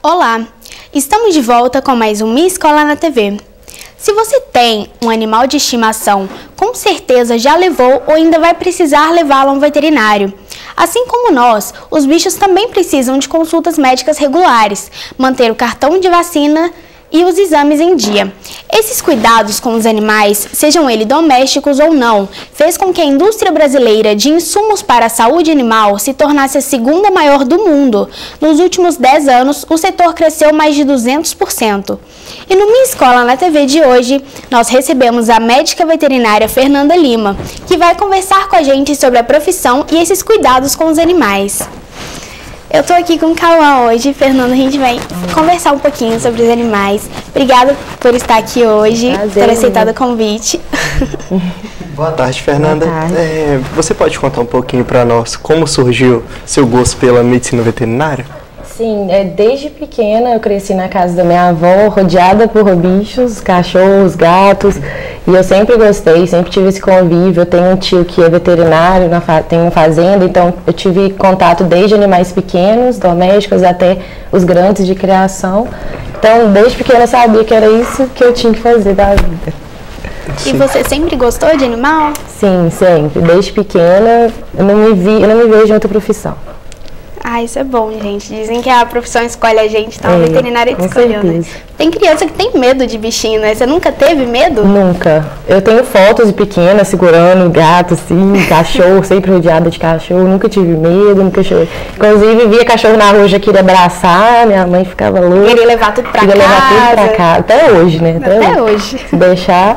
Olá, estamos de volta com mais um Minha Escola na TV. Se você tem um animal de estimação, com certeza já levou ou ainda vai precisar levá-lo a um veterinário. Assim como nós, os bichos também precisam de consultas médicas regulares, manter o cartão de vacina e os exames em dia. Esses cuidados com os animais, sejam eles domésticos ou não, fez com que a indústria brasileira de insumos para a saúde animal se tornasse a segunda maior do mundo. Nos últimos 10 anos, o setor cresceu mais de 200%. E no Minha Escola na TV de hoje, nós recebemos a médica veterinária Fernanda Lima, que vai conversar com a gente sobre a profissão e esses cuidados com os animais. Eu tô aqui com o Cauã hoje, Fernanda, a gente vai conversar um pouquinho sobre os animais. Obrigada por estar aqui hoje, por aceitar o convite. Boa tarde, Fernanda. Boa tarde. Você pode contar um pouquinho para nós como surgiu seu gosto pela medicina veterinária? Sim, desde pequena eu cresci na casa da minha avó, rodeada por bichos, cachorros, gatos, e eu sempre gostei, sempre tive esse convívio. Eu tenho um tio que é veterinário, tem uma fazenda, então eu tive contato desde animais pequenos, domésticos, até os grandes de criação. Então, desde pequena eu sabia que era isso que eu tinha que fazer da vida. E você sempre gostou de animal? Sim, sempre. Desde pequena eu não me vejo em outra profissão. Ah, isso é bom, gente. Dizem que a profissão escolhe a gente, então a veterinária te escolheu, né? Tem criança que tem medo de bichinho, né? Você nunca teve medo? Nunca. Eu tenho fotos de pequena segurando gato, assim, cachorro, sempre rodeada de cachorro. Nunca tive medo, nunca chorei. Inclusive, via cachorro na rua, já queria abraçar, minha mãe ficava louca. Queria levar tudo pra casa. Queria levar tudo pra casa. Até hoje, né? Até hoje. Se deixar...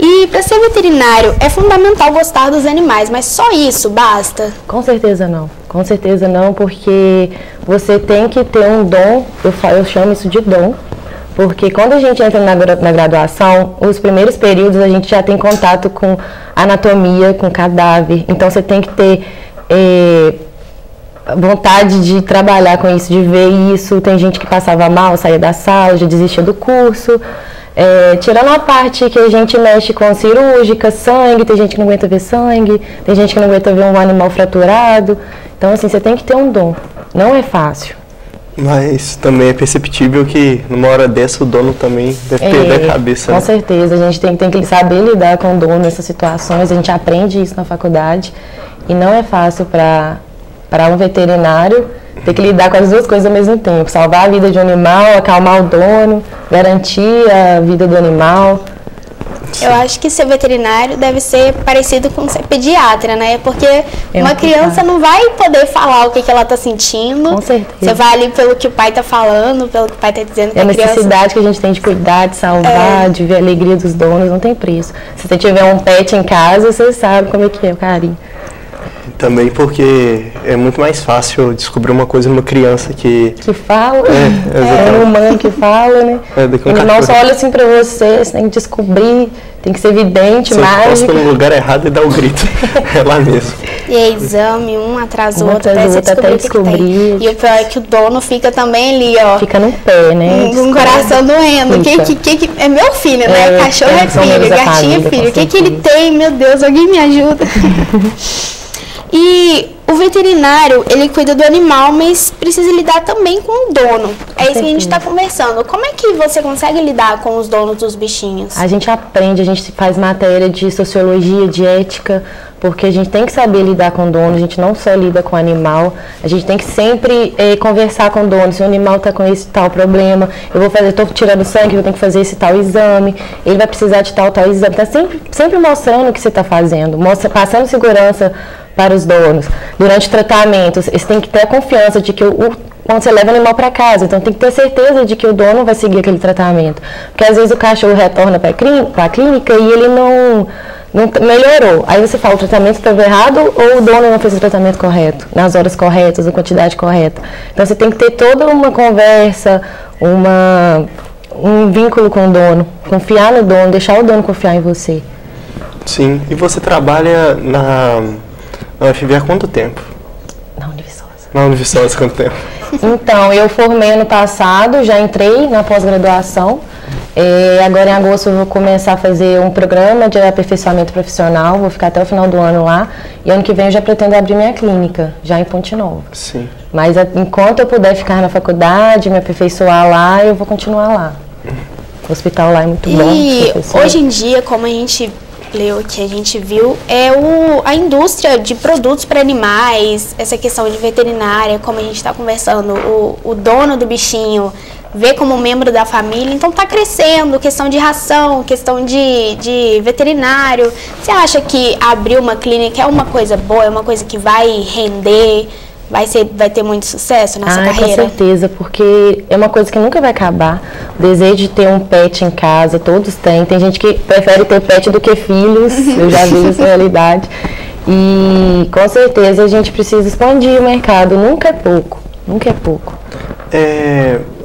E para ser veterinário é fundamental gostar dos animais, mas só isso basta? Com certeza não. Com certeza não, porque você tem que ter um dom, eu chamo isso de dom, porque quando a gente entra na graduação, os primeiros períodos a gente já tem contato com anatomia, com cadáver, então você tem que ter vontade de trabalhar com isso, de ver isso. Tem gente que passava mal, saía da sala, já desistia do curso. Tirando a parte que a gente mexe com cirúrgica, sangue, tem gente que não aguenta ver sangue, tem gente que não aguenta ver um animal fraturado. Então, assim, você tem que ter um dom. Não é fácil. Mas também é perceptível que numa hora dessa o dono também deve perder a cabeça. Com certeza, a gente tem que saber lidar com o dono nessas situações, a gente aprende isso na faculdade. E não é fácil para um veterinário ter que lidar com as duas coisas ao mesmo tempo. Salvar a vida de um animal, acalmar o dono, garantir a vida do animal. Eu acho que ser veterinário deve ser parecido com ser pediatra, né? Porque uma criança não vai poder falar o que ela tá sentindo. Com certeza. Você vai ali pelo que o pai tá falando, pelo que o pai tá dizendo. É a necessidade que a gente tem de cuidar, de salvar, de ver a alegria dos donos, não tem preço. Se você tiver um pet em casa, você sabe como é que é o carinho. Também porque é muito mais fácil descobrir uma coisa numa criança que fala, um humano que fala, né? Ele não só olha assim pra você tem que descobrir, tem que ser evidente, mágico. Você posta no lugar errado e dá o grito, é lá mesmo. E é exame, um atrás do outro, até você descobrir. E o pior é que o dono fica também ali, ó. Fica no pé, né? Com o coração doendo. É meu filho, né? Cachorro é filho, gatinho é filho. O que ele tem? Meu Deus, alguém me ajuda. E o veterinário, ele cuida do animal, mas precisa lidar também com o dono. É isso que a gente está conversando. Como é que você consegue lidar com os donos dos bichinhos? A gente aprende, a gente faz matéria de sociologia, de ética, porque a gente tem que saber lidar com o dono, a gente não só lida com o animal, a gente tem que sempre conversar com o dono. Se o animal está com esse tal problema, estou tirando sangue, eu tenho que fazer esse tal exame, ele vai precisar de tal exame. Está sempre mostrando o que você está fazendo, passando segurança para os donos. Durante o tratamento, você tem que ter a confiança de que quando você leva o animal para casa, então tem que ter certeza de que o dono vai seguir aquele tratamento. Porque às vezes o cachorro retorna para a clínica e ele não melhorou. Aí você fala, o tratamento estava errado ou o dono não fez o tratamento correto, nas horas corretas, na quantidade correta. Então você tem que ter toda uma conversa, um vínculo com o dono, confiar no dono, deixar o dono confiar em você. Sim, e você trabalha na UFV há quanto tempo? Na Univiçosa. Na Univiçosa há quanto tempo? Então, eu formei ano passado, já entrei na pós-graduação. Agora em agosto eu vou começar a fazer um programa de aperfeiçoamento profissional, vou ficar até o final do ano lá. E ano que vem eu já pretendo abrir minha clínica, já em Ponte Nova. Sim. Mas enquanto eu puder ficar na faculdade, me aperfeiçoar lá, eu vou continuar lá. O hospital lá é muito bom. E hoje em dia, como a gente leu, que a gente viu, a indústria de produtos para animais, essa questão de veterinária, como a gente está conversando, o dono do bichinho vê como membro da família, então está crescendo, questão de ração, questão de veterinário. Você acha que abrir uma clínica é uma coisa boa, é uma coisa que vai render, vai ter muito sucesso nessa carreira? Com certeza, porque é uma coisa que nunca vai acabar. O desejo de ter um pet em casa, todos têm. Tem gente que prefere ter pet do que filhos, eu já vi essa realidade. E com certeza a gente precisa expandir o mercado, nunca é pouco, nunca é pouco.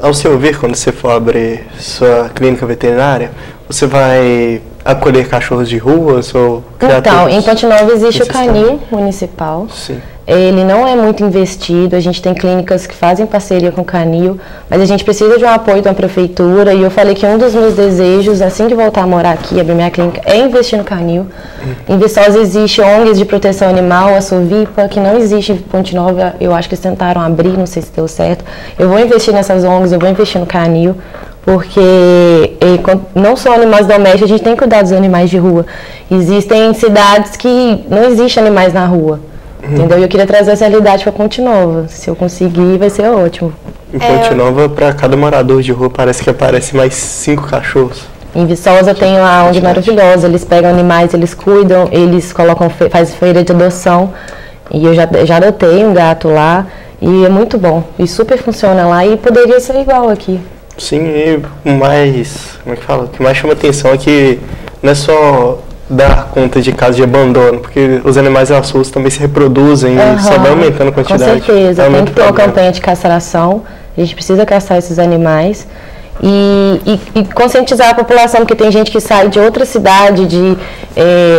Ao seu ver, quando você for abrir sua clínica veterinária, você vai acolher cachorros de ruas ou Então, em Ponte Nova existe o canil municipal. Sim. Ele não é muito investido, a gente tem clínicas que fazem parceria com o canil, mas a gente precisa de um apoio da prefeitura, e eu falei que um dos meus desejos, assim que voltar a morar aqui, abrir minha clínica, é investir no canil. Em Viçosa existe ONGs de proteção animal, a Sovipa, que não existe em Ponte Nova, eu acho que eles tentaram abrir, não sei se deu certo. Eu vou investir nessas ONGs, eu vou investir no canil, porque não só animais domésticos, a gente tem que cuidar dos animais de rua. Existem cidades que não existem animais na rua. Entendeu? E eu queria trazer essa realidade para Ponte Nova. Se eu conseguir, vai ser ótimo. Em Ponte Nova, para cada morador de rua, parece que aparece mais 5 cachorros. Em Viçosa tem uma ONG maravilhosa. Eles pegam animais, eles cuidam, eles colocam, fazem feira de adoção. E eu já adotei um gato lá. E é muito bom. E super funciona lá e poderia ser igual aqui. Sim, e o que mais chama atenção é que não é só dar conta de casos de abandono, porque os animais assustam, também se reproduzem e só vai aumentando a quantidade. Com certeza, tem que ter uma campanha de castração, a gente precisa castrar esses animais e conscientizar a população, porque tem gente que sai de outra cidade, de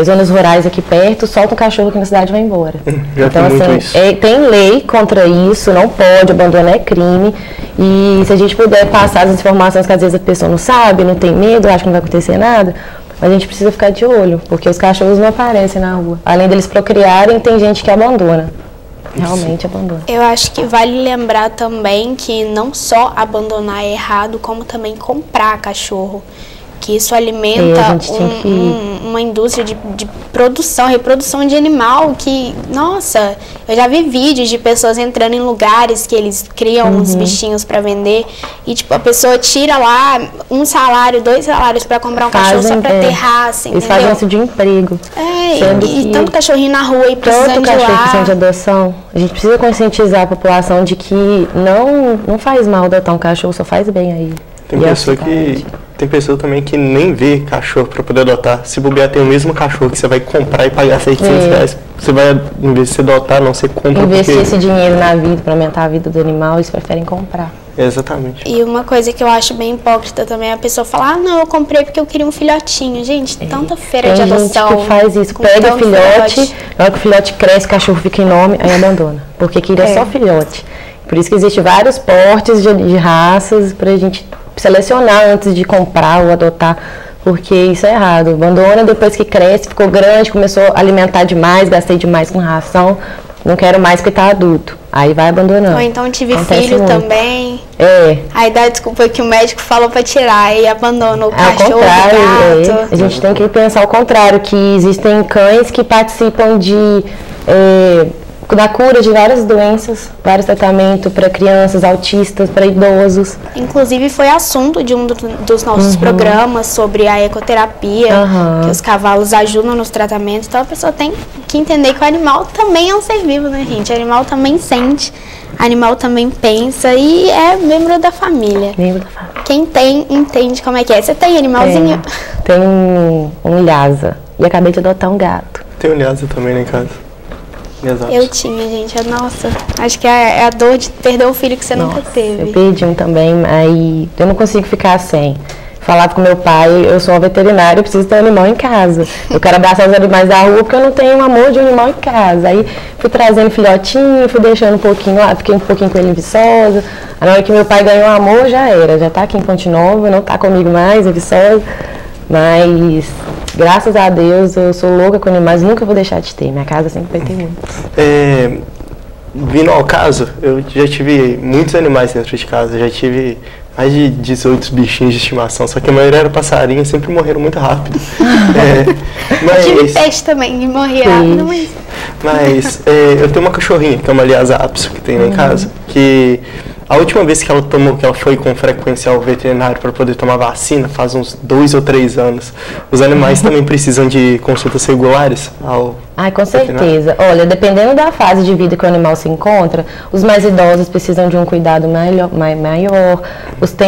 zonas rurais aqui perto, solta o cachorro aqui na cidade e vai embora. Então, assim, tem lei contra isso, não pode, abandono é crime, e se a gente puder passar as informações que às vezes a pessoa não sabe, não tem medo, acha que não vai acontecer nada, mas a gente precisa ficar de olho, porque os cachorros não aparecem na rua. Além deles procriarem, tem gente que abandona. Realmente abandona. Eu acho que vale lembrar também que não só abandonar é errado, como também comprar cachorro. Que isso alimenta uma indústria de produção, reprodução de animal que, nossa, eu já vi vídeos de pessoas entrando em lugares que eles criam uns bichinhos para vender e, tipo, a pessoa tira lá 1 salário, 2 salários para comprar um cachorro só para ter raça, entendeu? Eles fazem isso de emprego. E tanto cachorrinho na rua e precisando de lá. Tanto cachorro precisando de adoção. A gente precisa conscientizar a população de que não faz mal adotar um cachorro, só faz bem aí. Tem pessoa também que nem vê cachorro para poder adotar. Se bobear, tem o mesmo cachorro que você vai comprar e pagar R$600. Você vai, em vez de você adotar, não, você compra. Investir esse dinheiro na vida, para aumentar a vida do animal, eles preferem comprar. Exatamente. E uma coisa que eu acho bem hipócrita também é a pessoa falar, não, eu comprei porque eu queria um filhotinho. Gente, tanta feira de adoção. Tem gente que faz isso, pega o filhote, na hora que o filhote cresce, o cachorro fica enorme, aí abandona. Porque queria só filhote. Por isso que existem vários portes de raças para a gente selecionar antes de comprar ou adotar, porque isso é errado. Abandona depois que cresce, ficou grande, começou a alimentar demais, gastei demais com ração, não quero mais porque está adulto. Aí vai abandonando. Ou então tive filho também. Aí dá desculpa que o médico falou para tirar e abandona o cachorro, o gato. A gente tem que pensar o contrário, que existem cães que participam da cura de várias doenças, vários tratamentos para crianças, autistas, para idosos. Inclusive foi assunto de um dos nossos programas sobre a ecoterapia, que os cavalos ajudam nos tratamentos. Então a pessoa tem que entender que o animal também é um ser vivo, né, gente? O animal também sente, o animal também pensa e é membro da família. Membro da família. Quem tem, entende como é que é. Você tem animalzinho? Tem um Lhasa e acabei de adotar um gato. Tem um Lhasa também lá em casa. Exato. Eu tinha, gente. Nossa, acho que é a dor de perder o filho que você nunca teve. Eu perdi um também, aí eu não consigo ficar sem. falava com meu pai, eu sou uma veterinária, eu preciso ter um animal em casa. Eu quero abraçar os animais da rua porque eu não tenho amor de um animal em casa. Aí fui trazendo filhotinho, fui deixando um pouquinho lá, fiquei um pouquinho com ele em Viçosa. Na hora que meu pai ganhou amor, já era. Já tá aqui em Ponte Nova, não tá comigo mais em Viçosa. Mas, graças a Deus, eu sou louca com animais, nunca vou deixar de ter. Minha casa sempre vai ter muito. Vindo ao caso, eu já tive muitos animais dentro de casa, já tive mais de 18 bichinhos de estimação, só que a maioria era passarinho, sempre morreram muito rápido. Eu tive peixe também, e morri rápido, mas eu tenho uma cachorrinha, que é uma Lhasa Apso, que tem lá em casa, que a última vez que ela foi com frequência ao veterinário para poder tomar vacina, faz uns 2 ou 3 anos. Os animais também precisam de consultas regulares ao com certeza. Olha, dependendo da fase de vida que o animal se encontra, os mais idosos precisam de um cuidado maior.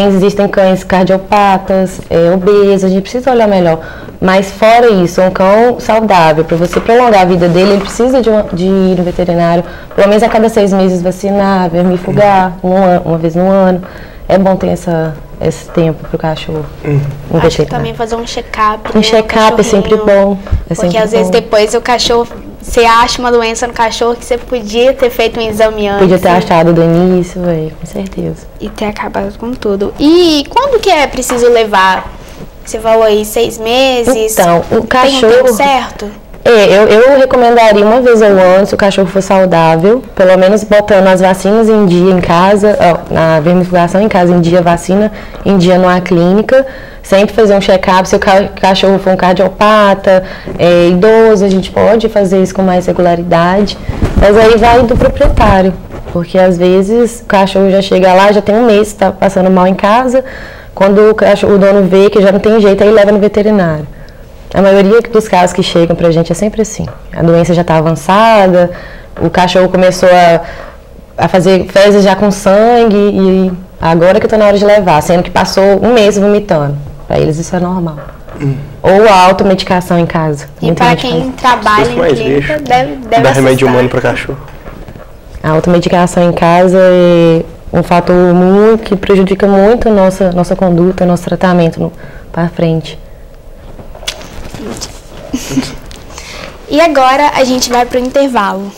Existem cães cardiopatas, obesos, a gente precisa olhar melhor. Mas fora isso, um cão saudável, para você prolongar a vida dele, ele precisa de ir no veterinário, pelo menos a cada 6 meses vacinar, vermifugar, uma vez no ano. É bom ter esse tempo para o cachorro. Acho que também fazer um check-up. Um check-up é sempre bom. Porque às vezes depois o cachorro, você acha uma doença no cachorro que você podia ter feito um exame antes. Podia ter achado do início, com certeza. E ter acabado com tudo. E quando que é preciso levar? Você falou aí 6 meses. Então, o cachorro... Tem um tempo certo? Eu recomendaria uma vez ao ano, se o cachorro for saudável, pelo menos botando as vacinas em dia em casa, a vermifugação em casa em dia, vacina em dia numa clínica, sempre fazer um check-up. Se o cachorro for um cardiopata, idoso, a gente pode fazer isso com mais regularidade, mas aí vai do proprietário, porque às vezes o cachorro já chega lá, já tem um mês, está passando mal em casa, quando o dono vê que já não tem jeito, aí leva no veterinário. A maioria dos casos que chegam pra gente é sempre assim. A doença já está avançada, o cachorro começou a fazer fezes já com sangue e agora que está na hora de levar, sendo que passou um mês vomitando. Para eles isso é normal. Ou a automedicação em casa. E para quem trabalha em clínica, deve dar remédio humano para cachorro. A automedicação em casa é um fator que prejudica muito a nossa conduta, nosso tratamento para frente. E agora a gente vai para o intervalo.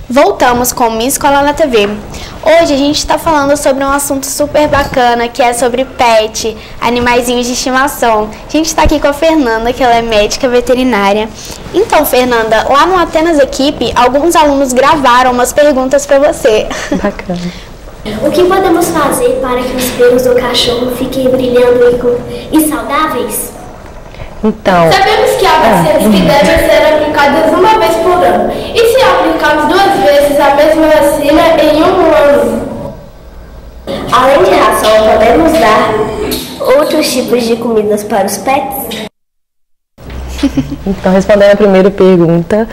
Voltamos com Minha Escola na TV. Hoje a gente está falando sobre um assunto super bacana, que é sobre pet, animaizinhos de estimação. A gente está aqui com a Fernanda, que ela é médica veterinária. Então, Fernanda, lá no Atenas Equipe, alguns alunos gravaram umas perguntas para você. Bacana. O que podemos fazer para que os pelos do cachorro fiquem brilhando e saudáveis? Então, sabemos que há vacinas que devem ser aplicadas uma vez por ano. E se aplicarmos 2 vezes a mesma vacina em um ano? Além de ração, podemos dar outros tipos de comidas para os pets? Então, respondendo a primeira pergunta,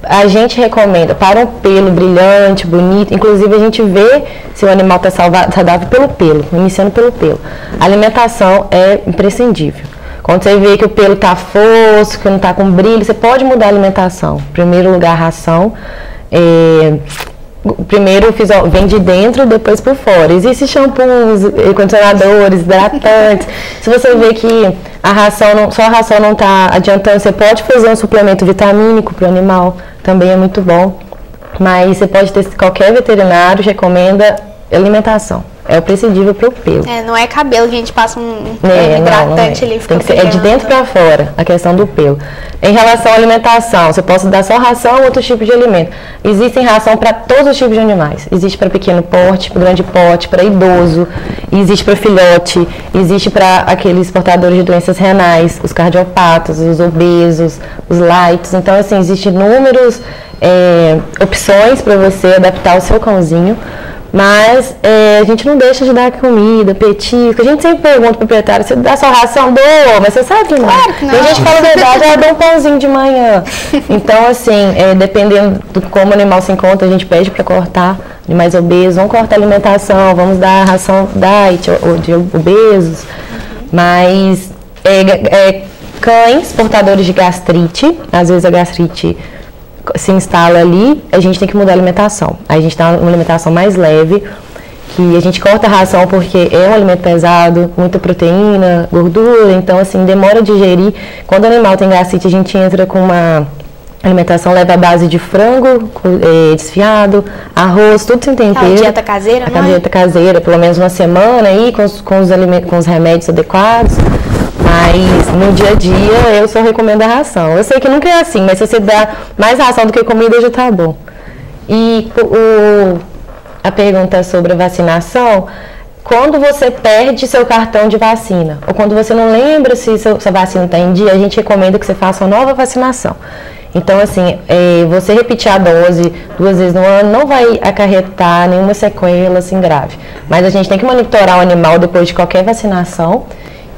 a gente recomenda para um pelo brilhante, bonito, inclusive a gente vê se o animal está saudável pelo pelo, iniciando pelo pelo. A alimentação é imprescindível. Quando você vê que o pelo está fosco, que não está com brilho, você pode mudar a alimentação. Em primeiro lugar, a ração. Primeiro vem de dentro, depois por fora. Existem shampoos, condicionadores, hidratantes. Se você vê que só a ração não está adiantando, você pode fazer um suplemento vitamínico para o animal, também é muito bom. Mas você pode ter, qualquer veterinário recomenda alimentação. É o prescindível para o pelo. Não é cabelo que a gente passa um hidratante ali. Tem que ser, de dentro para fora, a questão do pelo. Em relação à alimentação, você pode dar só ração ou outro tipo de alimento. Existem ração para todos os tipos de animais. Existe para pequeno porte, para grande porte, para idoso, existe para filhote, existe para aqueles portadores de doenças renais, os cardiopatas, os obesos, os lights. Então, assim, existem inúmeras opções para você adaptar o seu cãozinho. Mas a gente não deixa de dar comida, petisco. A gente sempre pergunta pro proprietário, você dá sua ração? Dou, mas você sabe que não. Claro que não. E a gente fala a verdade, ela dá um pãozinho de manhã. Então, assim, dependendo de como o animal se encontra, a gente pede para cortar animais obesos. Vamos cortar a alimentação, vamos dar ração diet ou de obesos. Mas cães portadores de gastrite, às vezes a gastrite se instala ali, a gente tem que mudar a alimentação. Aí a gente dá uma alimentação mais leve, que a gente corta a ração porque é um alimento pesado, muita proteína, gordura, então assim, demora a digerir. Quando o animal tem gastrite, a gente entra com uma alimentação leve à base de frango desfiado, arroz, tudo sem tempero. A dieta caseira, não é? A dieta caseira, pelo menos uma semana aí, com os remédios adequados. Mas no dia a dia eu só recomendo a ração. Eu sei que nunca é assim, mas se você dá mais ração do que comida já tá bom. E a pergunta sobre a vacinação, quando você perde seu cartão de vacina, ou quando você não lembra se sua vacina está em dia, a gente recomenda que você faça uma nova vacinação. Então, assim, você repetir a dose 2 vezes no ano não vai acarretar nenhuma sequela assim grave. Mas a gente tem que monitorar o animal depois de qualquer vacinação.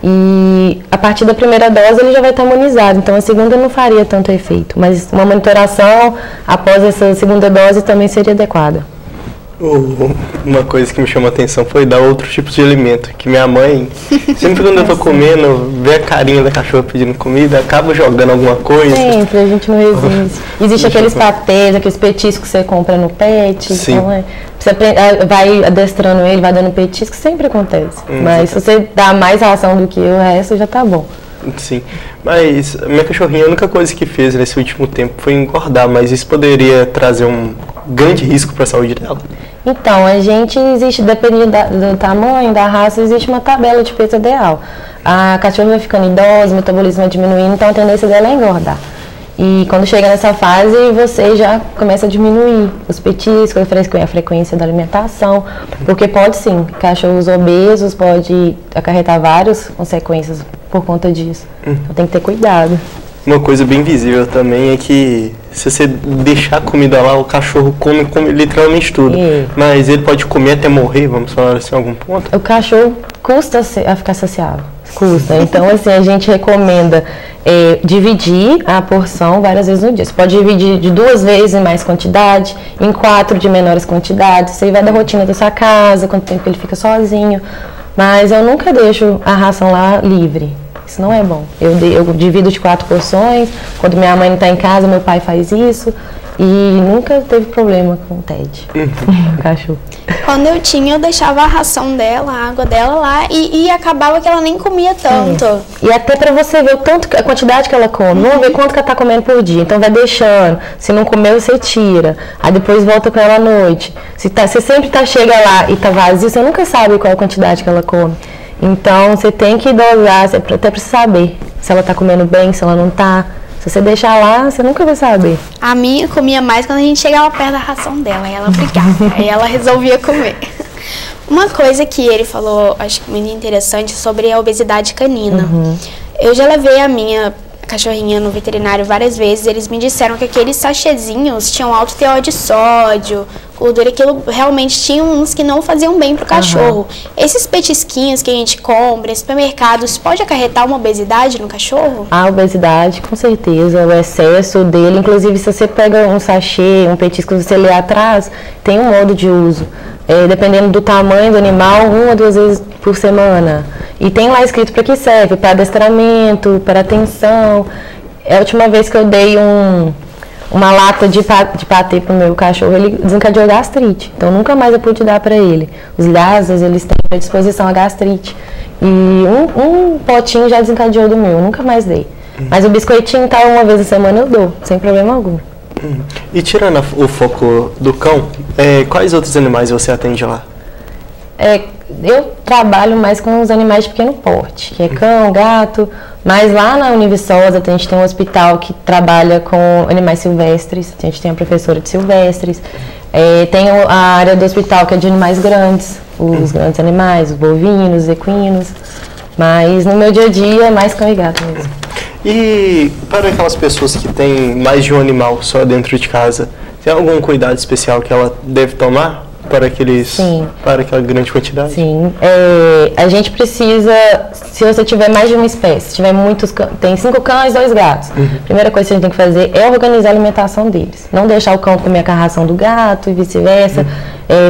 E a partir da primeira dose ele já vai estar imunizado, então a segunda não faria tanto efeito. Mas uma monitoração após essa segunda dose também seria adequada. Uma coisa que me chamou a atenção foi dar outros tipos de alimento. Que minha mãe, sempre quando eu tô comendo, vê a carinha da cachorra pedindo comida, acaba jogando alguma coisa. Sempre, a gente não resiste. Existe aqueles patês, aqueles petiscos que você compra no pet. Sim. Então, você vai adestrando ele, vai dando petisco, sempre acontece. Mas se você dá mais ração do que o resto, já tá bom. Sim, mas a minha cachorrinha, a única coisa que fez nesse último tempo foi engordar, mas isso poderia trazer um grande risco para a saúde dela? Então, existe, dependendo do tamanho, da raça, existe uma tabela de peso ideal. A cachorra vai ficando idosa, o metabolismo vai diminuindo, então a tendência dela é engordar. E quando chega nessa fase, você já começa a diminuir os petiscos, a frequência da alimentação, porque pode sim, cachorros obesos pode acarretar várias consequências por conta disso. Então tem que ter cuidado. Uma coisa bem visível também é que se você deixar a comida lá, o cachorro come literalmente tudo. Mas ele pode comer até morrer, vamos falar assim, em algum ponto? O cachorro custa a ficar saciável. Custa. Então, assim, a gente recomenda dividir a porção várias vezes no dia. Você pode dividir de 2 vezes em mais quantidade, em 4 de menores quantidades. Isso aí vai da rotina da sua casa, quanto tempo ele fica sozinho. Mas eu nunca deixo a ração lá livre. Isso não é bom. Eu divido de 4 porções. Quando minha mãe não está em casa, meu pai faz isso. E nunca teve problema com o Ted, o cachorro. Quando eu tinha, eu deixava a ração dela, a água dela lá e acabava que ela nem comia tanto. E até pra você ver a quantidade que ela come. Vamos ver quanto que ela tá comendo por dia. Então vai deixando. Se não comer, você tira. Aí depois volta com ela à noite. Você sempre chega lá e tá vazio, você nunca sabe qual a quantidade que ela come. Então você tem que dosar, até pra saber se ela tá comendo bem, se ela não tá. Se você deixar lá, você nunca vai saber. A minha comia mais quando a gente chegava perto da ração dela, aí ela brigava, aí ela resolvia comer. Uma coisa que ele falou, acho que muito interessante, sobre a obesidade canina. Eu já levei a minha cachorrinha no veterinário várias vezes, eles me disseram que aqueles sachêzinhos tinham alto teor de sódio, gordura, aquilo realmente tinha uns que não faziam bem pro cachorro. Esses petisquinhos que a gente compra em supermercados, pode acarretar uma obesidade no cachorro? A obesidade, com certeza, o excesso dele, inclusive se você pega um sachê, um petisco, você lê atrás, tem um modo de uso. Dependendo do tamanho do animal, 1 ou 2 vezes por semana. E tem lá escrito para que serve, para adestramento, para atenção. A última vez que eu dei uma lata de patê pro meu cachorro, ele desencadeou gastrite. Então nunca mais eu pude dar para ele. Os Lhasas, eles têm predisposição a gastrite. E um potinho já desencadeou do meu, nunca mais dei. Mas o biscoitinho tá 1 vez a semana eu dou, sem problema algum. E tirando o foco do cão, quais outros animais você atende lá? Eu trabalho mais com os animais de pequeno porte, que é cão, gato, mas lá na Univiçosa a gente tem um hospital que trabalha com animais silvestres, a gente tem a professora de silvestres, tem a área do hospital que é de animais grandes, os grandes animais, os bovinos, os equinos, mas no meu dia a dia é mais cão e gato mesmo. E para aquelas pessoas que têm mais de um animal só dentro de casa, tem algum cuidado especial que ela deve tomar para aquela grande quantidade? Sim, a gente precisa, se você tiver mais de uma espécie, se tiver tem 5 cães, 2 gatos, a primeira coisa que a gente tem que fazer é organizar a alimentação deles. Não deixar o cão comer a ração do gato e vice-versa,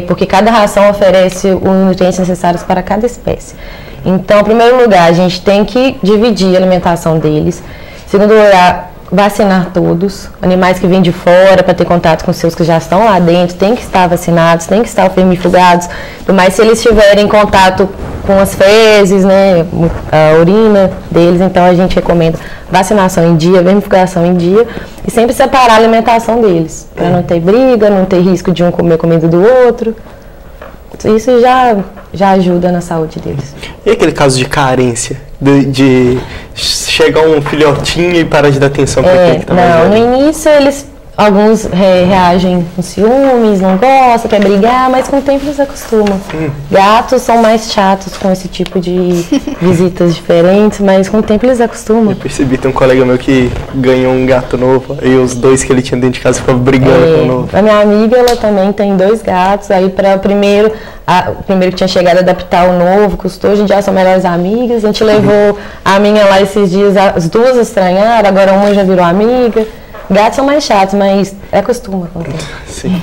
porque cada ração oferece os nutrientes necessários para cada espécie. Então, em primeiro lugar, a gente tem que dividir a alimentação deles. Em segundo lugar, vacinar todos. Animais que vêm de fora para ter contato com seus que já estão lá dentro, tem que estar vacinados, tem que estar vermifugados. Mas se eles tiverem contato com as fezes, né, a urina deles, então a gente recomenda vacinação em dia, vermifugação em dia e sempre separar a alimentação deles, para não ter briga, não ter risco de um comer comida do outro. Isso já ajuda na saúde deles. E aquele caso de carência? De chegar um filhotinho e parar de dar atenção para aquele que tá mais velho? No início alguns reagem com ciúmes, não gostam, quer brigar, mas com o tempo eles acostumam. Gatos são mais chatos com esse tipo de visitas diferentes, mas com o tempo eles acostumam. Eu percebi, tem um colega meu que ganhou um gato novo e os dois que ele tinha dentro de casa ficavam brigando com o novo. A minha amiga, ela também tem 2 gatos, aí para o primeiro que tinha chegado a adaptar o novo, custou, a gente já são melhores amigas, a gente levou a minha lá esses dias, as duas estranharam, agora uma já virou amiga. Gatos são mais chatos, mas acostuma com o tempo. Sim.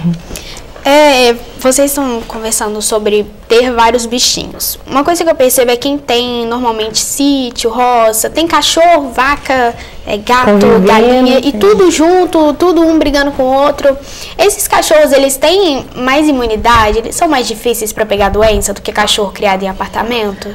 Vocês estão conversando sobre ter vários bichinhos. Uma coisa que eu percebo é quem tem normalmente sítio, roça, tem cachorro, vaca, gato, galinha e tudo junto, tudo um brigando com o outro. Esses cachorros, eles têm mais imunidade? Eles são mais difíceis para pegar doença do que cachorro criado em apartamento?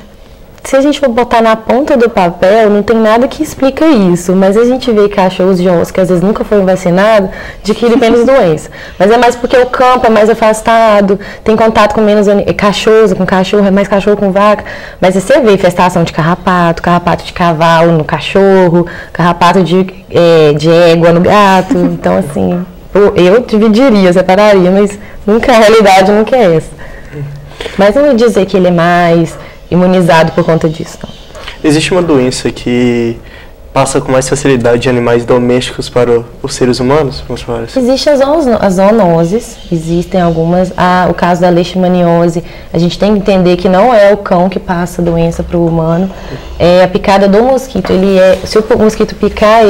Se a gente for botar na ponta do papel, não tem nada que explica isso, mas a gente vê cachorros de onça que às vezes nunca foram vacinados, adquirem menos doença. Mas é mais porque o campo é mais afastado, tem contato com menos cachorro com cachorro, é mais cachorro com vaca. Mas você vê infestação de carrapato de cavalo no cachorro, carrapato de égua no gato. Então, assim, eu dividiria, separaria, mas nunca, a realidade nunca é essa. Mas não vou dizer que ele é mais imunizado por conta disso, não. Existe uma doença que passa com mais facilidade de animais domésticos para os seres humanos? Existem as zoonoses, existem algumas. O caso da leishmaniose, a gente tem que entender que não é o cão que passa a doença para o humano, é a picada do mosquito. Se o mosquito picar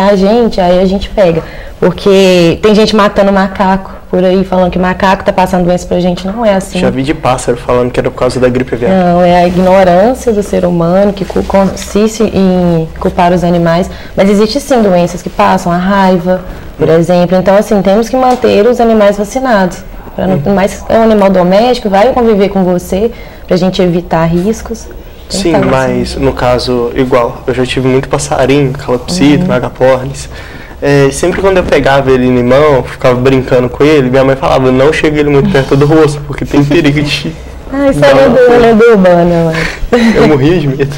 a gente, aí a gente pega. Porque tem gente matando macaco por aí, falando que macaco tá passando doença pra gente, não é assim. Já vi de pássaro falando que era por causa da gripe aviária. Não, é a ignorância do ser humano que consiste em culpar os animais, mas existe sim doenças que passam, a raiva, por exemplo. Então, assim, temos que manter os animais vacinados. Mas é um animal doméstico, vai conviver com você, pra gente evitar riscos. Sim, mas no caso, igual, eu já tive muito passarinho, calopsita, vagapornis. Sempre quando eu pegava ele em mão, ficava brincando com ele, minha mãe falava, não chegue ele muito perto do rosto, porque tem perigo de... Isso é lenda urbana, mãe. Eu morria de medo.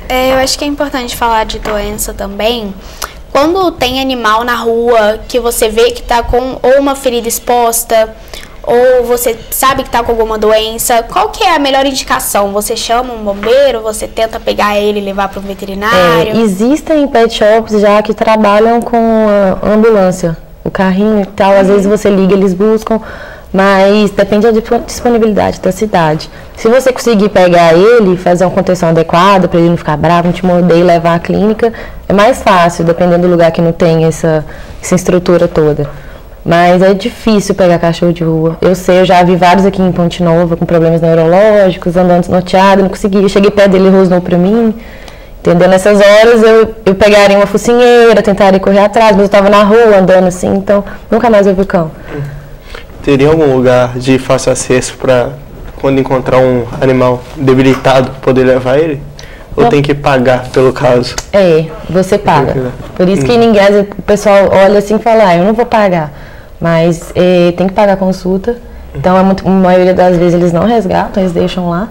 Eu acho que é importante falar de doença também. Quando tem animal na rua que você vê que está com ou uma ferida exposta, ou você sabe que está com alguma doença, qual que é a melhor indicação? Você chama um bombeiro, você tenta pegar ele e levar para um veterinário? Existem pet shops já que trabalham com a ambulância, o carrinho e tal, às vezes você liga, eles buscam, mas depende da disponibilidade da cidade. Se você conseguir pegar ele, fazer uma contenção adequada para ele não ficar bravo, não te morder e levar à clínica, é mais fácil, dependendo do lugar que não tem essa estrutura toda. Mas é difícil pegar cachorro de rua. Eu já vi vários aqui em Ponte Nova com problemas neurológicos, andando desnorteado, não consegui. Eu cheguei perto dele, ele rosnou pra mim. Entendeu? Nessas horas eu pegaria uma focinheira, tentaria correr atrás, mas eu tava na rua andando assim, então nunca mais eu vi o cão. Teria algum lugar de fácil acesso para quando encontrar um animal debilitado poder levar ele? Ou tem que pagar pelo caso? Você paga. Por isso que o pessoal olha assim e fala, eu não vou pagar. Mas tem que pagar a consulta. Então, a maioria das vezes eles não resgatam, eles deixam lá.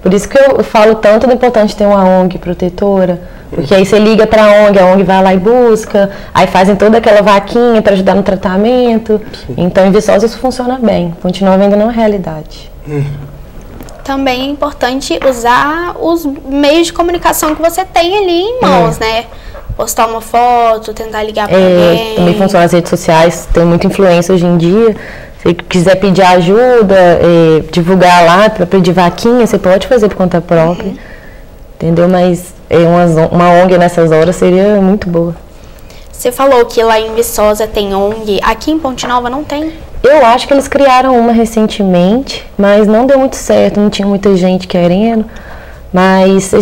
Por isso que eu falo tanto da importância de ter uma ONG protetora. Porque aí você liga para a ONG vai lá e busca. Aí fazem toda aquela vaquinha para ajudar no tratamento. Sim. Então, em Viçosa isso funciona bem. Continua ainda não é realidade. Também é importante usar os meios de comunicação que você tem ali em mãos, né? Postar uma foto, tentar ligar para alguém. Também funciona as redes sociais, tem muita influência hoje em dia. Se quiser pedir ajuda, divulgar lá para pedir vaquinha, você pode fazer por conta própria. Entendeu? Mas uma ONG nessas horas seria muito boa. Você falou que lá em Viçosa tem ONG, aqui em Ponte Nova não tem? Eu acho que eles criaram uma recentemente, mas não deu muito certo, não tinha muita gente querendo. mas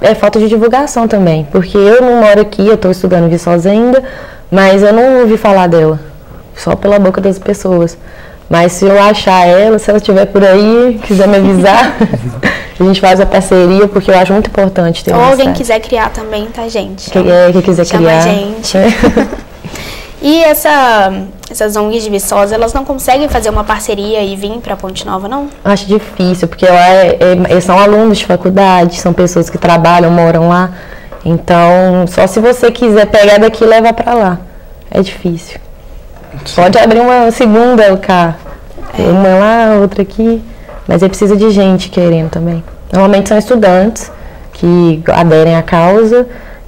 é falta de divulgação também, porque eu não moro aqui, eu estou estudando Viçosa ainda, mas eu não ouvi falar dela, só pela boca das pessoas. Mas se eu achar ela, se ela estiver por aí, quiser me avisar, a gente faz a parceria, porque eu acho muito importante ter ou alguém quiser criar também, tá, gente? Quem quiser chama criar. A gente. E essas ONGs de Viçosa, elas não conseguem fazer uma parceria e vir para Ponte Nova, não? Acho difícil, porque lá são alunos de faculdade, são pessoas que trabalham, moram lá. Então, só se você quiser pegar daqui e levar para lá. É difícil. Sim. Pode abrir uma segunda LK, uma lá, outra aqui, mas aí precisa de gente querendo também. Normalmente são estudantes que aderem à causa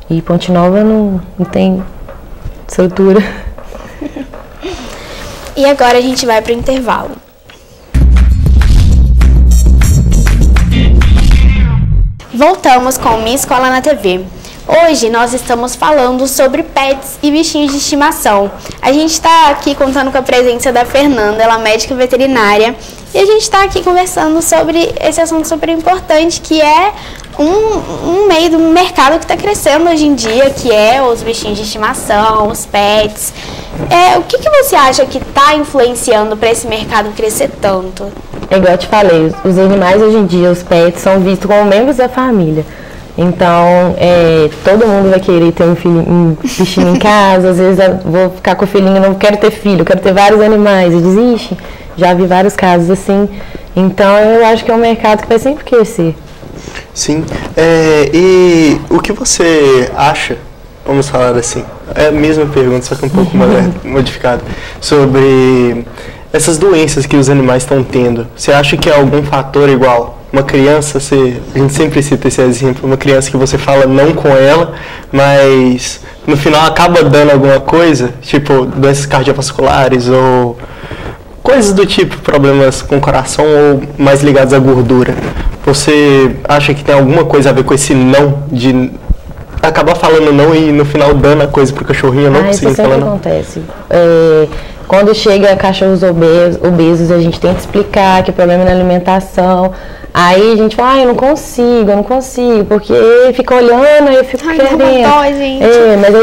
e Ponte Nova não tem estrutura. E agora a gente vai para o intervalo. Voltamos com Minha Escola na TV. Hoje nós estamos falando sobre pets e bichinhos de estimação. A gente está aqui contando com a presença da Fernanda, ela é médica veterinária, e a gente está aqui conversando sobre esse assunto super importante, que é um meio do mercado que está crescendo hoje em dia, que é os bichinhos de estimação, os pets. O que você acha que está influenciando para esse mercado crescer tanto? É igual eu te falei, os animais hoje em dia, os pets, são vistos como membros da família. Então, todo mundo vai querer ter um bichinho em casa. Às vezes eu vou ficar com o filhinho, não quero ter filho, quero ter vários animais. E desiste. Já vi vários casos assim. Então, eu acho que é um mercado que vai sempre crescer. Sim. E o que você acha, vamos falar assim, é a mesma pergunta, só que um pouco modificada, sobre essas doenças que os animais estão tendo. Você acha que é algum fator igual? Uma criança, a gente sempre cita esse exemplo, uma criança que você fala não com ela, mas no final acaba dando alguma coisa, tipo doenças cardiovasculares ou coisas do tipo, problemas com o coração ou mais ligados à gordura. Você acha que tem alguma coisa a ver com esse não, de acabar falando não e no final dando a coisa pro cachorrinho, não conseguindo falar não? Isso sempre acontece. Quando chega cachorros obesos, a gente tenta explicar que o problema é na alimentação. Aí a gente fala, eu não consigo, porque fica olhando, aí eu fico querendo. Mas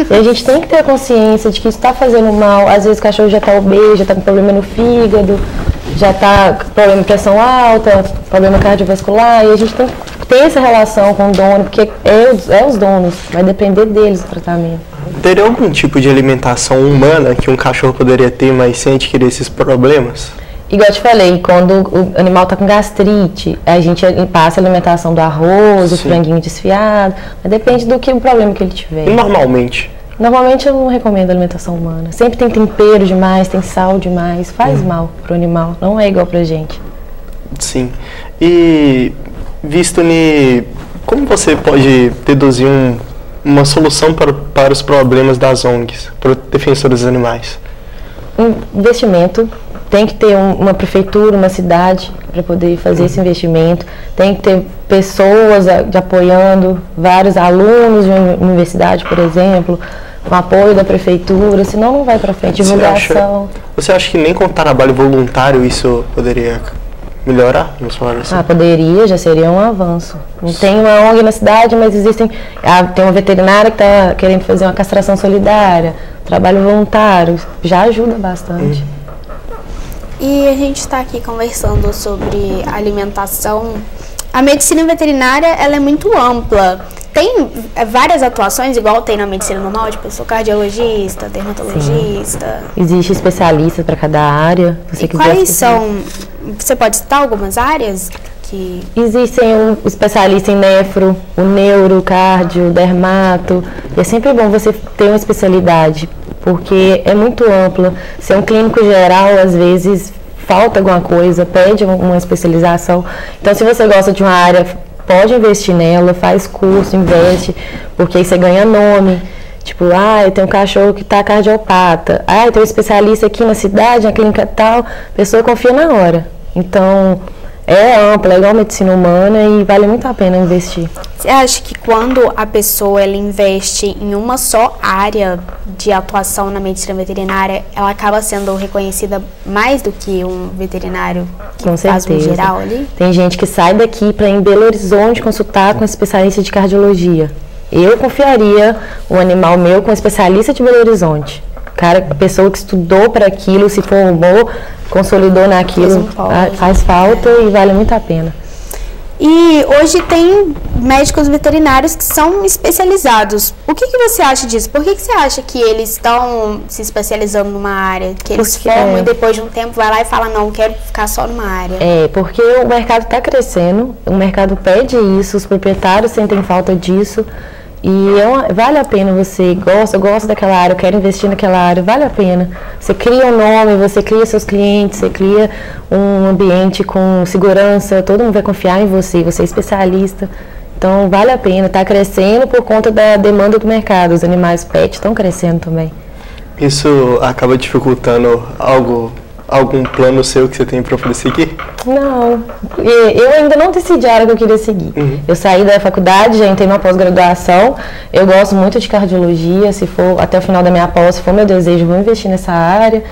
a gente tem que ter a consciência de que isso está fazendo mal. Às vezes o cachorro já está obeso, já está com problema no fígado, já está com problema de pressão alta, problema cardiovascular, e a gente tem que ter essa relação com o dono, porque é os donos, vai depender deles o tratamento. Teria algum tipo de alimentação humana que um cachorro poderia ter, mas sem adquirir esses problemas? Igual eu te falei, quando o animal está com gastrite, a gente passa a alimentação do arroz, o franguinho desfiado, mas depende do problema que ele tiver. E normalmente? Normalmente eu não recomendo alimentação humana. Sempre tem tempero demais, tem sal demais, faz mal pro animal, não é igual pra gente. Sim. E visto como você pode deduzir uma solução para os problemas das ONGs, para os defensores dos animais? Investimento. Tem que ter uma prefeitura, uma cidade para poder fazer esse investimento. Tem que ter pessoas apoiando, vários alunos de uma universidade, por exemplo, com apoio da prefeitura, senão não vai para frente. Divulgação. Você acha que nem com trabalho voluntário isso poderia melhorar? Vamos falar assim. Poderia, já seria um avanço. Não tem uma ONG na cidade, mas tem uma veterinária que está querendo fazer uma castração solidária, trabalho voluntário, já ajuda bastante. E a gente está aqui conversando sobre alimentação. A medicina veterinária, ela é muito ampla. Tem várias atuações, igual tem na medicina normal, tipo, eu sou cardiologista, dermatologista. Sim. Existe especialista para cada área. Quais são? Você pode citar algumas áreas? Existem um especialista em nefro, o neuro, cardio, dermato. E é sempre bom você ter uma especialidade, porque é muito ampla. Se é um clínico geral, às vezes falta alguma coisa, pede uma especialização. Então, se você gosta de uma área, pode investir nela, faz curso, investe, porque aí você ganha nome. Tipo, eu tenho um cachorro que está cardiopata. Eu tenho um especialista aqui na cidade, na clínica tal, a pessoa confia na hora. Então, é ampla, é igual a medicina humana e vale muito a pena investir. Você acha que quando a pessoa ela investe em uma só área de atuação na medicina veterinária, ela acaba sendo reconhecida mais do que um veterinário que faz um geral ali? Tem gente que sai daqui para ir em Belo Horizonte consultar com especialista de cardiologia. Eu confiaria o animal meu com especialista de Belo Horizonte. Cara, a pessoa que estudou para aquilo, se formou, consolidou naquilo, faz falta e vale muito a pena. E hoje tem médicos veterinários que são especializados. O que você acha disso? Por que você acha que eles estão se especializando numa área? Que eles formam e depois de um tempo vai lá e fala, não, quero ficar só numa área. Porque o mercado está crescendo, o mercado pede isso, os proprietários sentem falta disso. E vale a pena, você gosta daquela área, quer investir naquela área, vale a pena. Você cria um nome, você cria seus clientes, você cria um ambiente com segurança, todo mundo vai confiar em você, você é especialista. Então vale a pena, está crescendo por conta da demanda do mercado, os animais pet estão crescendo também. Isso acaba dificultando algum plano seu que você tem para poder seguir? Não, eu ainda não decidi a área que eu queria seguir. Eu saí da faculdade, já entrei numa pós-graduação, eu gosto muito de cardiologia, se for até o final da minha pós, se for meu desejo, eu vou investir nessa área,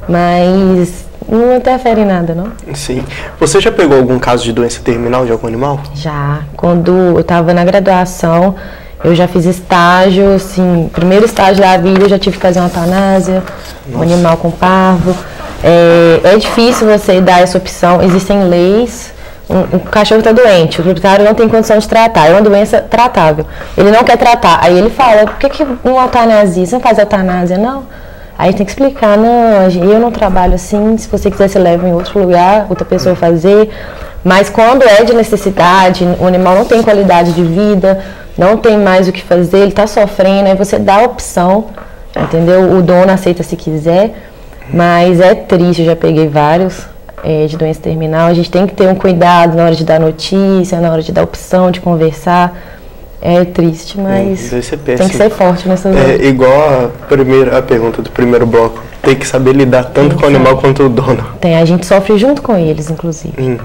mas não interfere em nada, não. Sim. Você já pegou algum caso de doença terminal de algum animal? Já, quando eu estava na graduação, eu já fiz estágio, assim, primeiro estágio da vida eu já tive que fazer uma eutanásia, um animal com parvo. É difícil você dar essa opção, existem leis, o cachorro está doente, o proprietário não tem condição de tratar, é uma doença tratável, ele não quer tratar, aí ele fala, por que não eutanasia, você não faz eutanásia, não? Aí tem que explicar, não, eu não trabalho assim, se você quiser você leva em outro lugar, outra pessoa fazer, mas quando é de necessidade, o animal não tem qualidade de vida, não tem mais o que fazer, ele está sofrendo, aí você dá a opção, entendeu? O dono aceita se quiser. Mas é triste, eu já peguei vários de doença terminal. A gente tem que ter um cuidado na hora de dar notícia, na hora de dar opção, de conversar. É triste, mas tem que ser forte nessa hora. É igual a pergunta do primeiro bloco. Tem que saber lidar tanto com o animal quanto o dono. A gente sofre junto com eles, inclusive.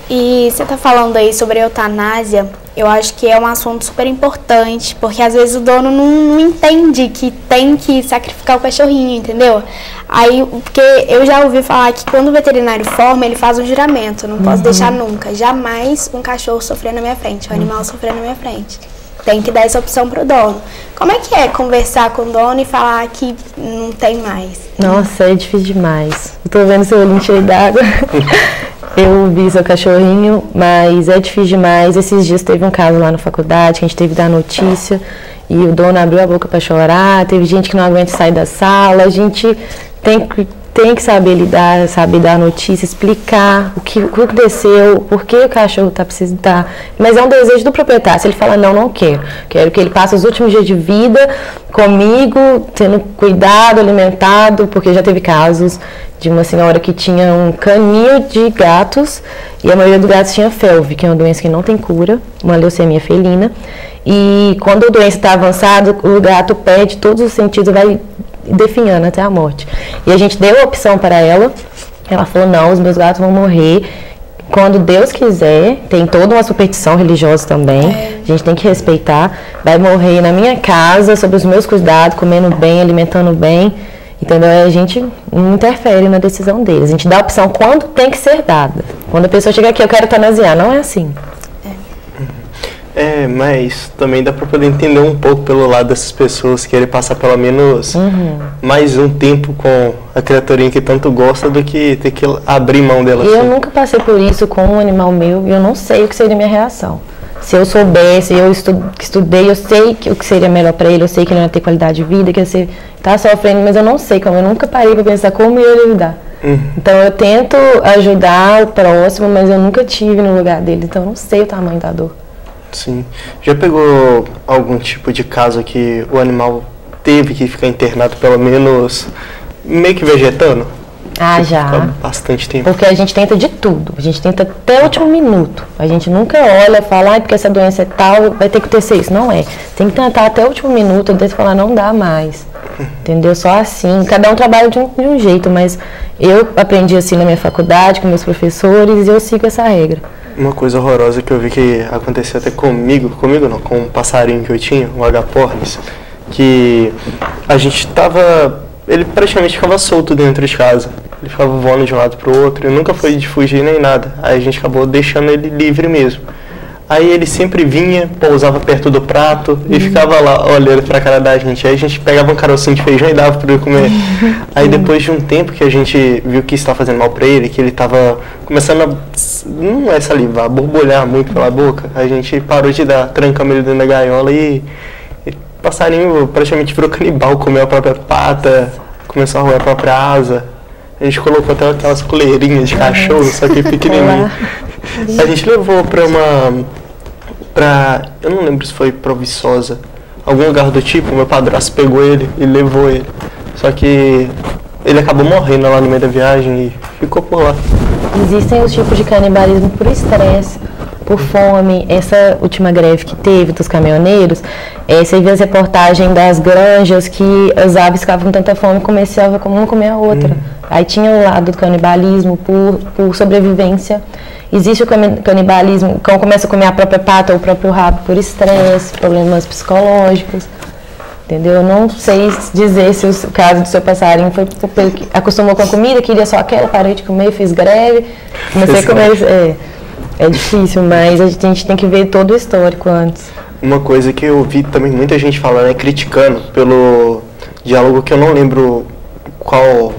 E você está falando aí sobre a eutanásia, eu acho que é um assunto super importante, porque às vezes o dono não entende que tem que sacrificar o cachorrinho, entendeu? Aí, porque eu já ouvi falar que quando o veterinário forma, ele faz um juramento, não posso deixar nunca, jamais um cachorro sofrer na minha frente, um animal sofrer na minha frente. Tem que dar essa opção pro dono. Como é que é conversar com o dono e falar que não tem mais? Nossa, é difícil demais. Eu tô vendo seu olhinho cheio d'água. Eu vi seu cachorrinho, mas é difícil demais. Esses dias teve um caso lá na faculdade que a gente teve que dar notícia e o dono abriu a boca para chorar. Teve gente que não aguenta sair da sala. A gente tem que saber lidar, saber dar notícia, explicar o que aconteceu, por que o cachorro está precisando estar. Mas é um desejo do proprietário. Se ele fala, não quero. Quero que ele passe os últimos dias de vida comigo, tendo cuidado, alimentado, porque já teve casos de uma senhora que tinha um canil de gatos e a maioria dos gatos tinha FeLV, que é uma doença que não tem cura, uma leucemia felina. E quando a doença está avançada, o gato perde todos os sentidos, vai definhando até a morte. E a gente deu a opção para ela, ela falou, não, os meus gatos vão morrer quando Deus quiser, tem toda uma superstição religiosa também, a gente tem que respeitar, vai morrer na minha casa, sob os meus cuidados, comendo bem, alimentando bem, entendeu? A gente não interfere na decisão deles, a gente dá a opção quando tem que ser dada. Quando a pessoa chega aqui, eu quero eutanasiar, não é assim. Mas também dá para poder entender um pouco pelo lado dessas pessoas querem passar pelo menos mais um tempo com a criaturinha que tanto gosta do que ter que abrir mão dela. Eu nunca passei por isso com um animal meu e eu não sei o que seria a minha reação. Se eu soubesse, eu estudei, eu sei o que seria melhor para ele, eu sei que ele não ia ter qualidade de vida, que ele tá sofrendo, mas eu não sei como, eu nunca parei para pensar como eu ia lidar. Então eu tento ajudar o próximo, mas eu nunca tive no lugar dele, então eu não sei o tamanho da dor. Sim. Já pegou algum tipo de caso que o animal teve que ficar internado pelo menos meio que vegetando? Já. Bastante tempo. Porque a gente tenta de tudo. A gente tenta até o último minuto. A gente nunca olha e fala, porque essa doença é tal, vai ter que acontecer isso. Não é. Tem que tentar até o último minuto, até falar, não dá mais. Entendeu? Só assim. Cada um trabalha de um jeito, mas eu aprendi assim na minha faculdade, com meus professores, e eu sigo essa regra. Uma coisa horrorosa que eu vi que aconteceu até comigo não, com um passarinho que eu tinha, um agapornis, que a gente ele praticamente ficava solto dentro de casa. Ele ficava voando de um lado pro outro, e nunca foi de fugir nem nada. Aí a gente acabou deixando ele livre mesmo. Aí ele sempre vinha, pousava perto do prato e ficava lá olhando pra cara da gente. Aí a gente pegava um carocinho de feijão e dava pra ele comer. Aí depois de um tempo que a gente viu que isso estava fazendo mal pra ele, que ele tava começando a, não é salivar, borbulhar muito pela boca, a gente parou de dar, trancamos ele dentro da gaiola e o passarinho praticamente virou canibal, comeu a própria pata, começou a roer a própria asa. A gente colocou até aquelas coleirinhas de cachorro, só que pequenininho. A gente levou eu não lembro se foi pra Viçosa, algum lugar do tipo. Meu padrasto pegou ele e levou ele. Só que ele acabou morrendo lá no meio da viagem e ficou por lá. Existem os tipos de canibalismo por estresse, por fome. Essa última greve que teve dos caminhoneiros, você viu as reportagens das granjas que as aves ficavam com tanta fome e começavam como uma comer a outra. Aí tinha o lado do canibalismo por sobrevivência. Existe o canibalismo, o cão começa a comer a própria pata ou o próprio rabo por estresse, problemas psicológicos. Entendeu? Eu não sei dizer se o caso do seu passarinho foi porque acostumou com a comida, queria só aquela, parei de comer, fez greve, comecei a comer. É difícil, mas a gente tem que ver todo o histórico antes. Uma coisa que eu vi também muita gente falando, criticando pelo diálogo que eu não lembro qual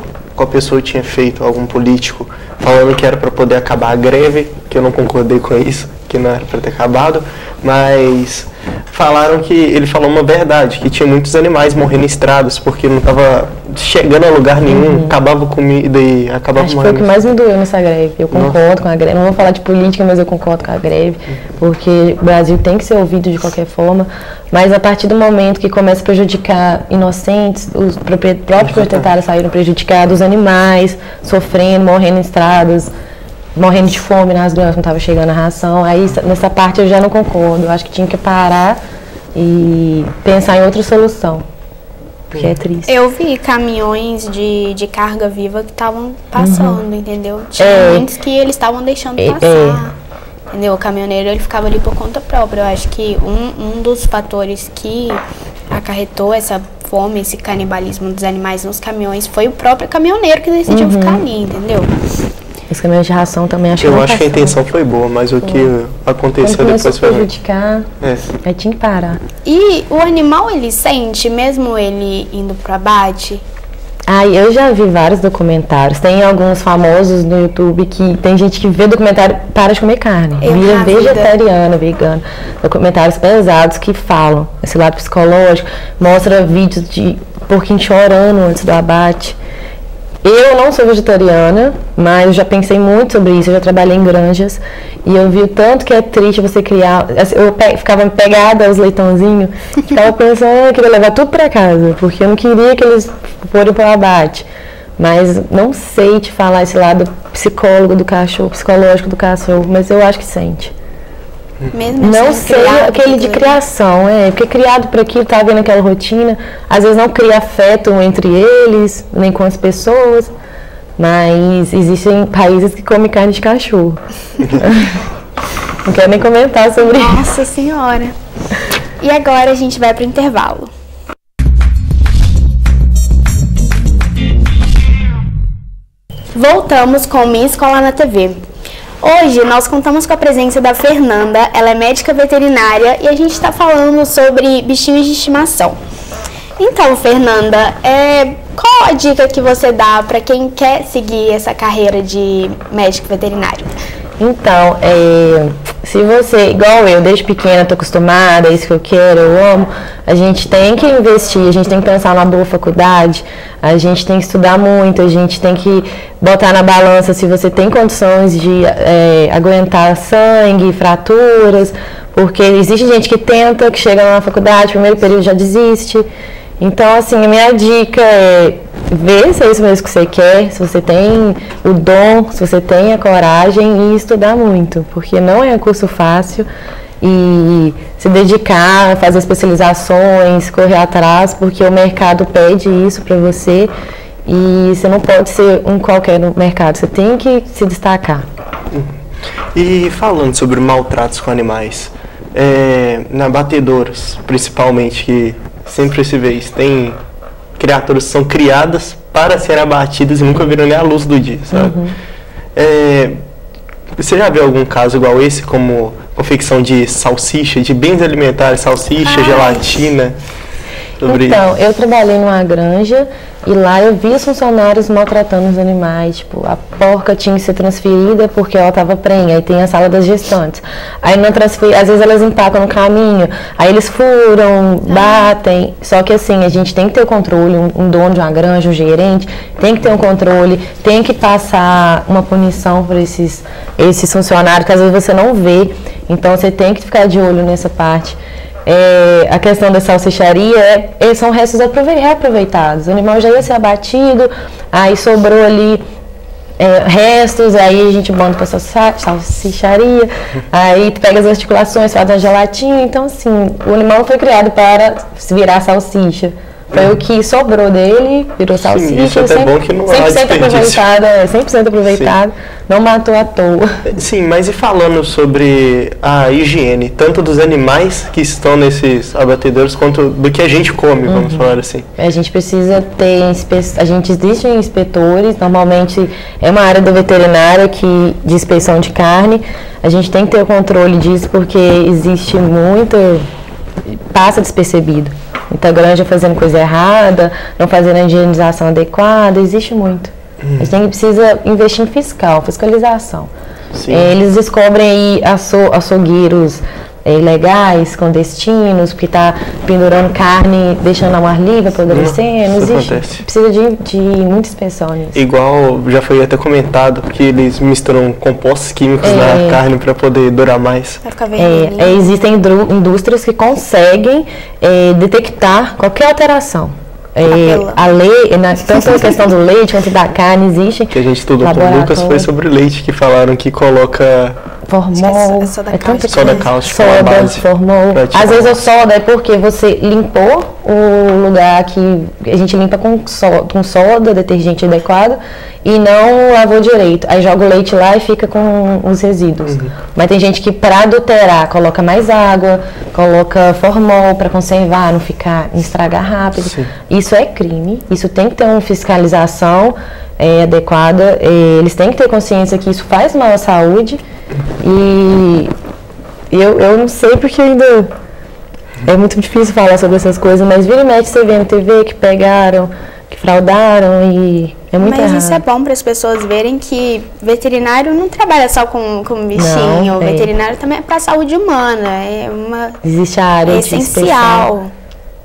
pessoa tinha feito, algum político, falando que era para poder acabar a greve, que eu não concordei com isso, que não era para ter acabado, mas falaram que ele falou uma verdade, que tinha muitos animais morrendo em estradas, porque não estava chegando a lugar nenhum, acabava comida e acabava morrendo. Acho que foi o que mais me doeu nessa greve. Eu concordo com a greve, não vou falar de política, mas eu concordo com a greve, porque o Brasil tem que ser ouvido de qualquer forma, mas a partir do momento que começa a prejudicar inocentes, os próprios proprietários saíram prejudicados, os animais sofrendo, morrendo em estradas, morrendo de fome nas granjas, não estava chegando a ração. Aí nessa parte eu já não concordo. Eu acho que tinha que parar e pensar em outra solução, porque é triste. Eu vi caminhões de carga viva que estavam passando, entendeu? Tinha muitos que eles estavam deixando passar. Entendeu? O caminhoneiro ele ficava ali por conta própria. Eu acho que um dos fatores que acarretou essa fome, esse canibalismo dos animais nos caminhões foi o próprio caminhoneiro que decidiu ficar ali, entendeu? Os caminhões de ração também acho que eu acho que a intenção foi boa, mas o que aconteceu depois foi prejudicar. Aí tinha que parar. E o animal ele sente, mesmo ele indo pro abate? Eu já vi vários documentários. Tem alguns famosos no YouTube que tem gente que vê documentário e para de comer carne. Vira vegetariana, vegana. Documentários pesados que falam esse lado psicológico. Mostra vídeos de porquinho chorando antes do abate. Eu não sou vegetariana, mas eu já pensei muito sobre isso. Eu já trabalhei em granjas e eu vi o tanto que é triste você criar. Eu ficava pegada aos leitãozinhos, ficava pensando que eu queria levar tudo para casa, porque eu não queria que eles fossem para o abate. Mas não sei te falar esse lado psicológico do cachorro, mas eu acho que sente. Mesmo não sei aquele de criação, porque criado para aquilo, tá vendo aquela rotina, às vezes não cria afeto entre eles, nem com as pessoas, mas existem países que comem carne de cachorro. Não quero nem comentar sobre isso. Nossa Senhora! E agora a gente vai para o intervalo. Voltamos com Minha Escola na TV. Hoje nós contamos com a presença da Fernanda, ela é médica veterinária e a gente está falando sobre bichinhos de estimação. Então, Fernanda, qual a dica que você dá para quem quer seguir essa carreira de médico veterinário? Então, se você, igual eu, desde pequena estou acostumada, é isso que eu quero, eu amo, a gente tem que investir, a gente tem que pensar numa boa faculdade, a gente tem que estudar muito, a gente tem que botar na balança se você tem condições de aguentar sangue, fraturas, porque existe gente que tenta, que chega na faculdade, primeiro período já desiste. Então, assim, a minha dica é ver se é isso mesmo que você quer, se você tem o dom, se você tem a coragem e estudar muito, porque não é um curso fácil. e se dedicar, fazer especializações, correr atrás, porque o mercado pede isso para você e você não pode ser um qualquer no mercado, você tem que se destacar. E falando sobre maltratos com animais, na abatedouros, principalmente, que sempre se vê isso, tem criaturas que são criadas para serem abatidas e nunca viram nem a luz do dia, sabe? Você já viu algum caso igual esse, como confecção de salsicha, de bens alimentares, salsicha, gelatina? Então, eu trabalhei numa granja e lá eu vi os funcionários maltratando os animais. Tipo, a porca tinha que ser transferida porque ela estava prenha. Aí tem a sala das gestantes. Aí não transfere, às vezes elas empacam no caminho. Aí eles furam, batem. Só que assim, a gente tem que ter o controle. Um dono de uma granja, um gerente, tem que ter um controle. Tem que passar uma punição para esses funcionários que às vezes você não vê. Então você tem que ficar de olho nessa parte. A questão da salsicharia são restos reaproveitados. O animal já ia ser abatido, aí sobrou ali restos, aí a gente manda para a salsicharia, aí pega as articulações, faz a gelatina. Então, assim, o animal não foi criado para virar salsicha. Foi o que sobrou dele, virou salsicha. Sim, isso é até bom que não há 100% aproveitado, sim. Não matou à toa. Sim, mas e falando sobre a higiene, tanto dos animais que estão nesses abatedouros, quanto do que a gente come, vamos falar assim? A gente precisa ter, existem inspetores, normalmente é uma área da veterinária de inspeção de carne, a gente tem que ter o controle disso porque existe passa despercebido. Muita granja fazendo coisa errada, não fazendo a higienização adequada, existe muito. A gente precisa investir em fiscalização. Eles descobrem aí açougueiros ilegais, clandestinos, porque está pendurando carne, deixando ao ar livre, apodrecendo. Precisa de muita inspeção nisso. Igual já foi até comentado que eles misturam compostos químicos na carne para poder durar mais. Existem indústrias que conseguem detectar qualquer alteração. A lei, tanto a questão do leite quanto da carne existe. Que a gente estudou com o Lucas foi sobre leite, que falaram que coloca formol, soda cáustica, formol. Às vezes o soda é porque você limpou o lugar que a gente limpa com soda, detergente adequado, e não lavou direito. Aí joga o leite lá e fica com os resíduos. Mas tem gente que para adulterar coloca mais água, coloca formol para conservar, não estragar rápido. Sim. Isso é crime, isso tem que ter uma fiscalização adequada, eles têm que ter consciência que isso faz mal à saúde. E eu não sei porque ainda é muito difícil falar sobre essas coisas, mas vira e mexe você vê na TV que pegaram, que fraudaram e é muito errado. Mas isso é bom para as pessoas verem que veterinário não trabalha só com bichinho, o veterinário também é para a saúde humana, existe a área de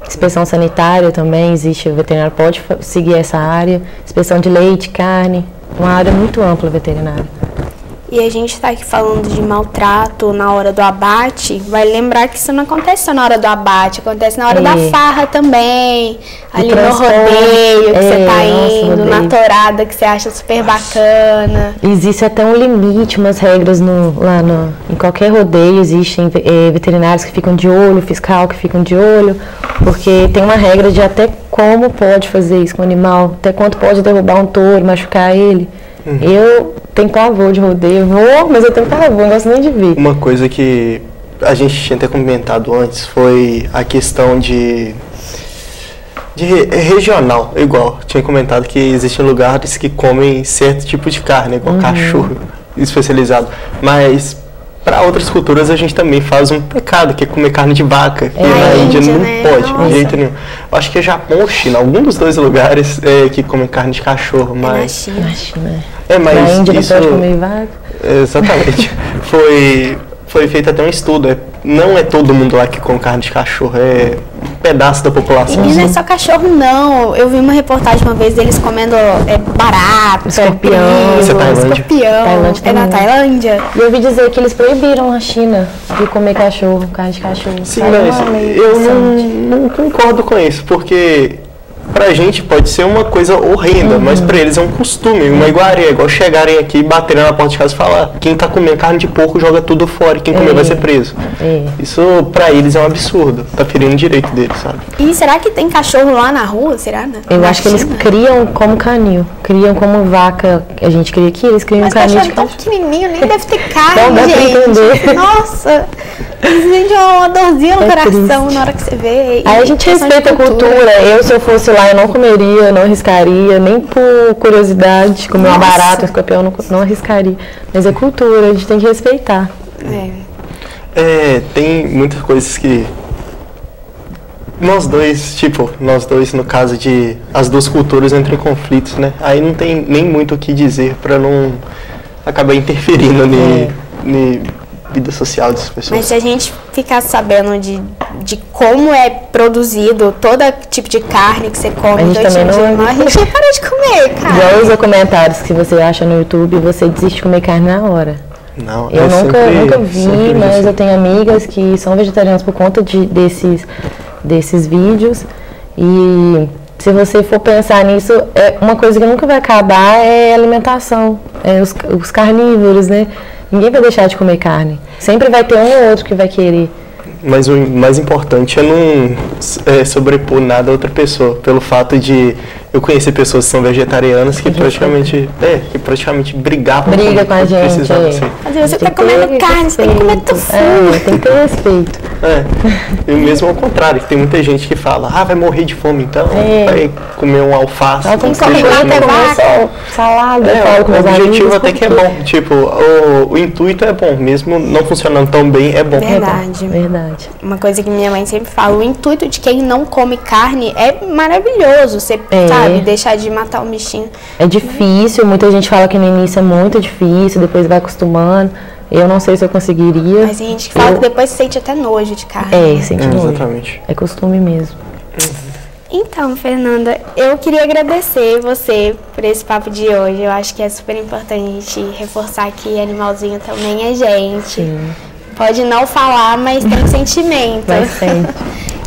inspeção sanitária também, existe, o veterinário pode seguir essa área, inspeção de leite, carne, uma área muito ampla veterinária. E a gente está aqui falando de maltrato na hora do abate, vai lembrar que isso não acontece só na hora do abate, acontece na hora da farra também, ali no rodeio que você está indo, na tourada que você acha super bacana. Existe até um limite, umas regras em qualquer rodeio, existem veterinários que ficam de olho, fiscal que ficam de olho, porque tem uma regra de até como pode fazer isso com o animal, até quanto pode derrubar um touro, machucar ele. Eu tenho pavor de rodeio, mas eu tenho pavor, não gosto nem de ver. Uma coisa que a gente tinha até comentado antes foi a questão de regional, igual. Tinha comentado que existem lugares que comem certo tipo de carne, igual cachorro especializado. Mas para outras culturas a gente também faz um pecado, que é comer carne de vaca, que na Índia não pode, de jeito nenhum. Eu acho que é Japão ou China, algum dos dois lugares que comem carne de cachorro, mas... Na China. Mas na Índia isso, não pode comer vaca. Exatamente. Foi feito até um estudo, não é todo mundo lá que come carne de cachorro, é um pedaço da população. E não é só cachorro não, eu vi uma reportagem uma vez deles comendo barata, escorpião. Isso é Tailândia. Escorpião, na Tailândia. E eu ouvi dizer que eles proibiram na China de comer carne de cachorro. Sim, mas eu não concordo com isso, porque pra gente pode ser uma coisa horrenda, mas pra eles é um costume, uma iguaria. É igual chegarem aqui, baterem na porta de casa e falar: quem tá comendo carne de porco joga tudo fora e quem comer vai ser preso. Isso pra eles é um absurdo, tá ferindo o direito deles, sabe? E será que tem cachorro lá na rua? Será? Eu acho que eles criam como canil, criam como vaca. A gente cria aqui, eles criam canil. Mas cachorro tão pequenininho, nem deve ter carne, Não dá pra entender. Nossa, eles vendem uma dorzinha no coração triste. na hora que você vê. Aí a gente respeita a cultura. Eu, se eu fosse lá, eu não comeria, eu não arriscaria, nem por curiosidade, comer uma barata, um escorpião, não arriscaria. Mas é cultura, a gente tem que respeitar. Tem muitas coisas que nós dois, no caso de as duas culturas entram em conflitos, né? Aí não tem nem muito o que dizer pra não acabar interferindo na vida social dessas pessoas. Mas se a gente ficar sabendo de como é produzido todo tipo de carne que você come, A gente também não- a gente vai parar de comer, cara. Igual os documentários que você acha no YouTube, você desiste de comer carne na hora. Não, Eu nunca vi, sempre mas assim. eu tenho amigas que são vegetarianas por conta desses vídeos. E se você for pensar nisso, uma coisa que nunca vai acabar é a alimentação. Os carnívoros, né? Ninguém vai deixar de comer carne. Sempre vai ter um ou outro que vai querer. Mas o mais importante é não sobrepor nada a outra pessoa. Pelo fato de eu conhecer pessoas que são vegetarianas que praticamente brigavam Briga com a gente. precisava ser. Mas você tá comendo carne, você tem que comer tofu. Tem que ter respeito. E mesmo ao contrário, que tem muita gente que fala: vai morrer de fome então, vai comer um alface. Tem que comer vaca. salada. O objetivo até que é bom. Tipo, o intuito é bom, mesmo não funcionando tão bem, é bom. Verdade. Uma coisa que minha mãe sempre fala: o intuito de quem não come carne é maravilhoso. Você sabe, deixar de matar um bichinho. É difícil, muita gente fala que no início é muito difícil, depois vai acostumando. Eu não sei se eu conseguiria. Mas tem gente que fala que depois sente até nojo de carne. Sente nojo. Exatamente. É costume mesmo. Então, Fernanda, eu queria agradecer você por esse papo de hoje. Eu acho que é super importante a gente reforçar que animalzinho também é gente. Sim. Pode não falar, mas tem sentimento. Mas sente.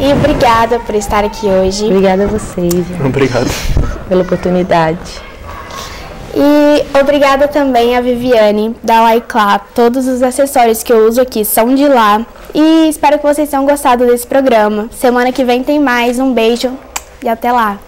E obrigada por estar aqui hoje. Obrigada a vocês, gente, Obrigado. pela oportunidade. E obrigada também a Viviane, da Laiclap. Todos os acessórios que eu uso aqui são de lá. E espero que vocês tenham gostado desse programa. Semana que vem tem mais. Um beijo e até lá.